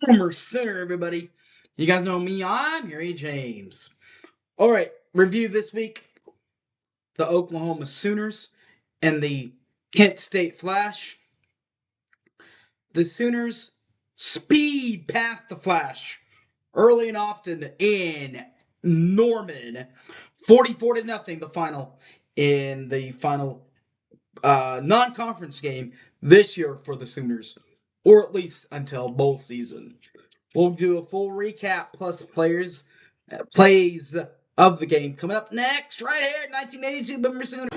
Former Center, everybody. You guys know me, I'm Harry James. Alright, review this week the Oklahoma Sooners and the Kent State Flash. The Sooners speed past the Flash early and often in Norman. 44 to nothing, the final in the final non-conference game this year for the Sooners, or at least until bowl season. We'll do a full recap plus plays of the game coming up next, right here, 1982 Boomer Sooner.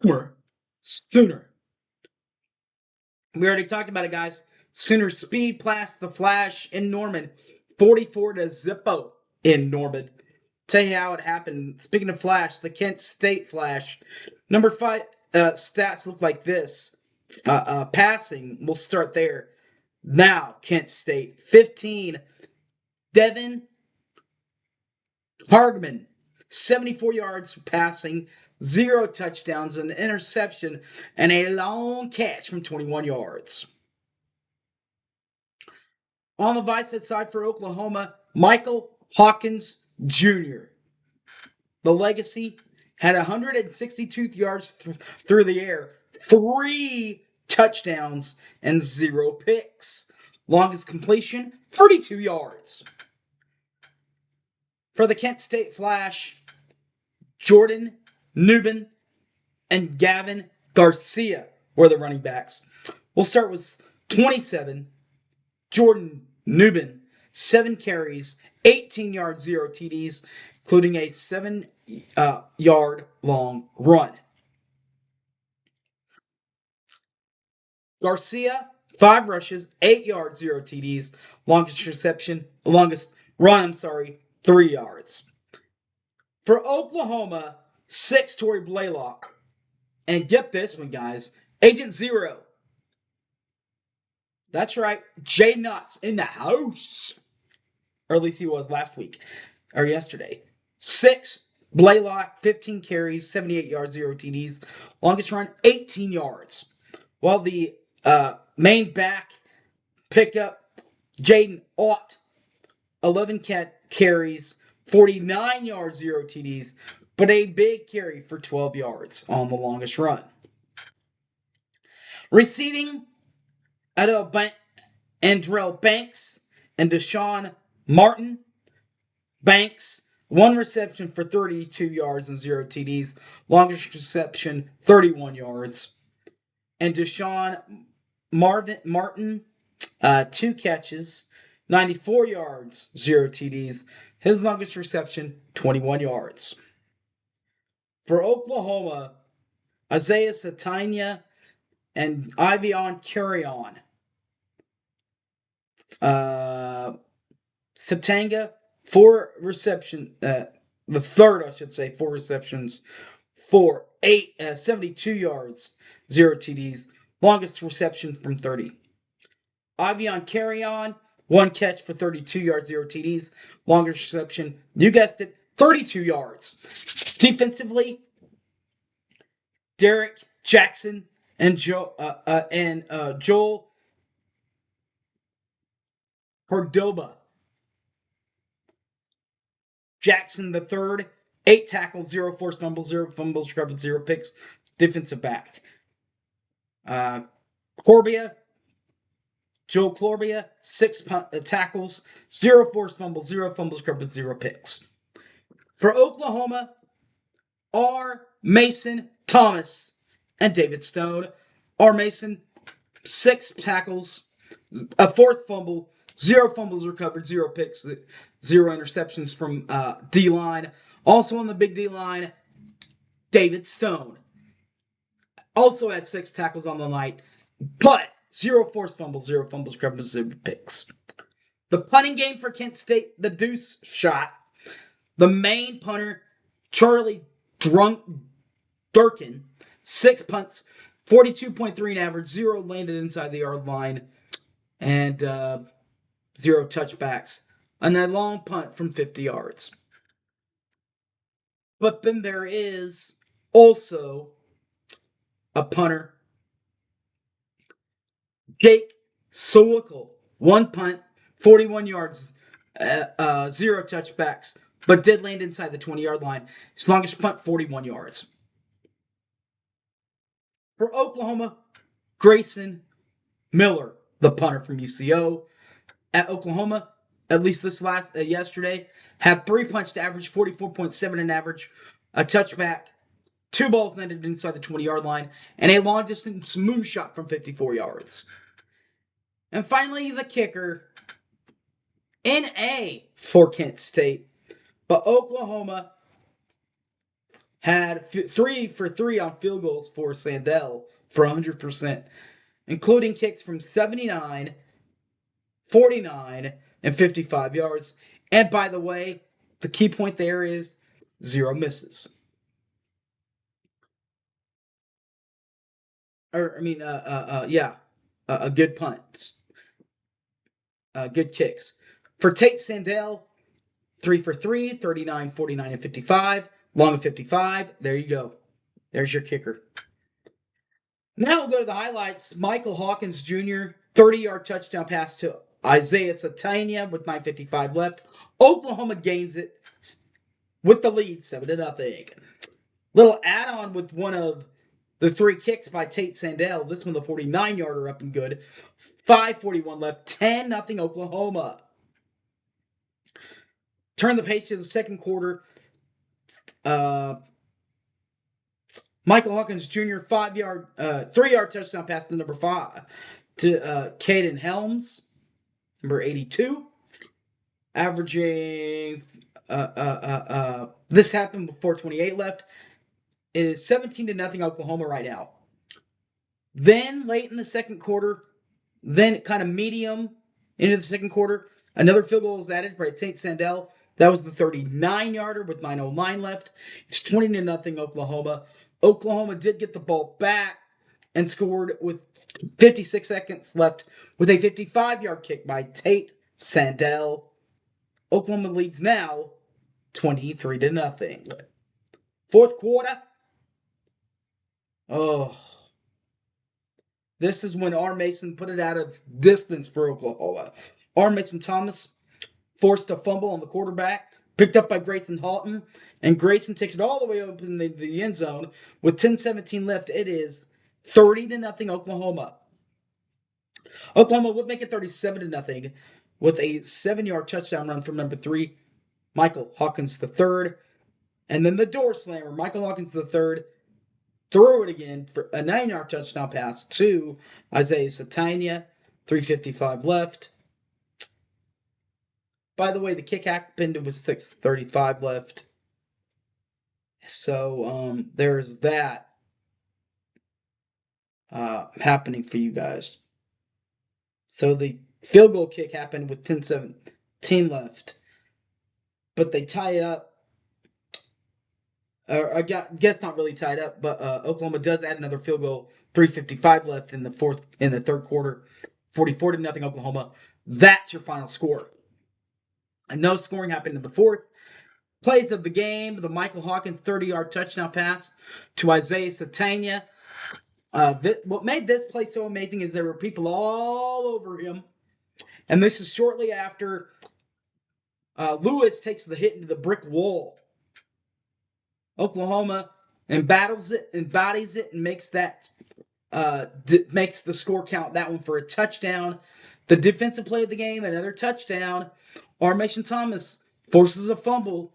Boomer Sooner. We already talked about it, guys. Sooners speed past the Flash in Norman, 44 to zippo in Norman. Tell you how it happened. Speaking of Flash, the Kent State Flash, number 5 stats look like this. Passing, we'll start there. Now, Kent State, 15. Devin Hargman, 74 yards passing, 0 touchdowns, an interception, and a long catch from 21 yards. On the Vice side for Oklahoma, Michael Hawkins Jr. The legacy had 162 yards through the air, 3 touchdowns, and 0 picks. Longest completion, 32 yards. For the Kent State Flash, Jordan Nubin and Gavin Garcia were the running backs. We'll start with 27. Jordan Nubin, 7 carries, 18 yards, 0 TDs, including a 7-yard long run. Garcia, 5 rushes, 8 yards, 0 TDs, longest run, 3 yards. For Oklahoma, 6 Torrey Blaylock. And get this one, guys, Agent Zero. That's right, Jay Nuts in the house. Or at least he was last week, or yesterday. 6, Blaylock, 15 carries, 78 yards, 0 TDs. Longest run, 18 yards. While the main back pickup, Jaden Ott, 11 carries, 49 yards, 0 TDs, but a big carry for 12 yards on the longest run. Receiving, Andrell Banks and Deshaun Martin. Banks, 1 reception for 32 yards and 0 TDs. Longest reception, 31 yards. And Deshaun Martin, 2 catches, 94 yards, 0 TDs. His longest reception, 21 yards. For Oklahoma, Isaiah Satania and Ivion Carrion. Septanga, 4 receptions, the third, 4 receptions for 72 yards, 0 TDs, longest reception from 30. Ivion Carrion, 1 catch for 32 yards, 0 TDs, longest reception, you guessed it, 32 yards. Defensively, Derek Jackson and Joel Cordoba. Jackson the third, 8 tackles, 0 forced fumbles, 0 fumbles recovered, 0 picks. Defensive back. Joe Corbia, 6 tackles, 0 forced fumbles, 0 fumbles recovered, 0 picks. For Oklahoma, R. Mason Thomas and David Stone. R. Mason, 6 tackles, a 4th fumble, 0 fumbles recovered, 0 picks, 0 interceptions from D-line. Also on the big D-line, David Stone. Also had 6 tackles on the night, but 0 forced fumbles, 0 fumbles, recovered, 0 picks. The punting game for Kent State, the deuce shot. The main punter, Charlie Durkin, 6 punts, 42.3 in average, 0 landed inside the yard line, and 0 touchbacks. And a long punt from 50 yards. But then there is also a punter, Jake Sowickel, 1 punt, 41 yards, 0 touchbacks, but did land inside the 20-yard line. His longest punt, 41 yards. For Oklahoma, Grayson Miller, the punter from UCO. At Oklahoma, at least this yesterday, had 3 punts to average 44.7 in average, a touchback, 2 balls landed inside the 20-yard line, and a long-distance moonshot from 54 yards. And finally, the kicker, NA for Kent State. But Oklahoma had 3 for 3 on field goals for Sandell for 100%, including kicks from 79, 49, and 55 yards. And by the way, the key point there is 0 misses. Good punts. Good kicks. For Tate Sandell, 3 for 3, 39, 49, and 55. Long of 55. There you go. There's your kicker. Now we'll go to the highlights. Michael Hawkins Jr., 30-yard touchdown pass to Isaiah Satania with 9:55 left. Oklahoma gains it with the lead, 7-0. Little add-on with one of the 3 kicks by Tate Sandell. This one, the 49-yarder, up and good. 5:41 left, 10-0 Oklahoma. Turn the page to the second quarter. Michael Hawkins Jr., 3-yard touchdown pass to number 5 to Caden Helms, number 82, averaging. This happened before 28 left. It is 17-0 Oklahoma right now. Then late in the second quarter, then kind of medium into the second quarter, another field goal was added by Tate Sandell. That was the 39-yarder with 9:09 left. It's 20-0 Oklahoma. Oklahoma did get the ball back and scored with 56 seconds left with a 55-yard kick by Tate Sandell. Oklahoma leads now 23-0. Fourth quarter. Oh. This is when R. Mason put it out of distance for Oklahoma. R. Mason Thomas forced a fumble on the quarterback, picked up by Grayson Halton, and Grayson takes it all the way open in the end zone. With 10:17 left, it is 30-0 Oklahoma. Oklahoma would make it 37-0 with a 7-yard touchdown run from number 3, Michael Hawkins III. And then the door slammer, Michael Hawkins III, threw it again for a 9-yard touchdown pass to Isaiah Satania. 3:55 left. By the way, the kick happened with 6:35 left. So there's that happening for you guys. So the field goal kick happened with 10:17 left. But they tie it up. I guess not really tied up, but Oklahoma does add another field goal. 3:55 left in the third quarter. 44-0 Oklahoma. That's your final score. And no scoring happened in the fourth. Plays of the game: the Michael Hawkins 30-yard touchdown pass to Isaiah Satania. What made this play so amazing is there were people all over him, and this is shortly after Lewis takes the hit into the brick wall. Oklahoma embodies it, and makes the score count. That one for a touchdown. The defensive play of the game, another touchdown. R. Mason Thomas forces a fumble,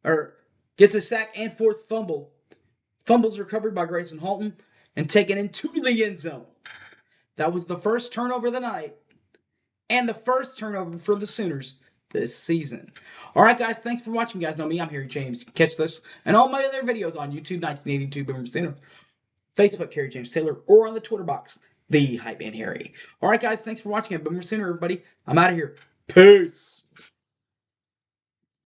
or gets a sack and forced fumble. Fumbles recovered by Grayson Halton and taken into the end zone. That was the first turnover of the night and the first turnover for the Sooners this season. All right, guys, thanks for watching. You guys know me. I'm Harry James. Catch this and all my other videos on YouTube, 1982 Boomer Sooner, Facebook, Harry James Taylor, or on the Twitter box, the Hype Man Harry. All right, guys, thanks for watching. I've been Boomer Sooner, everybody. I'm out of here. Peace.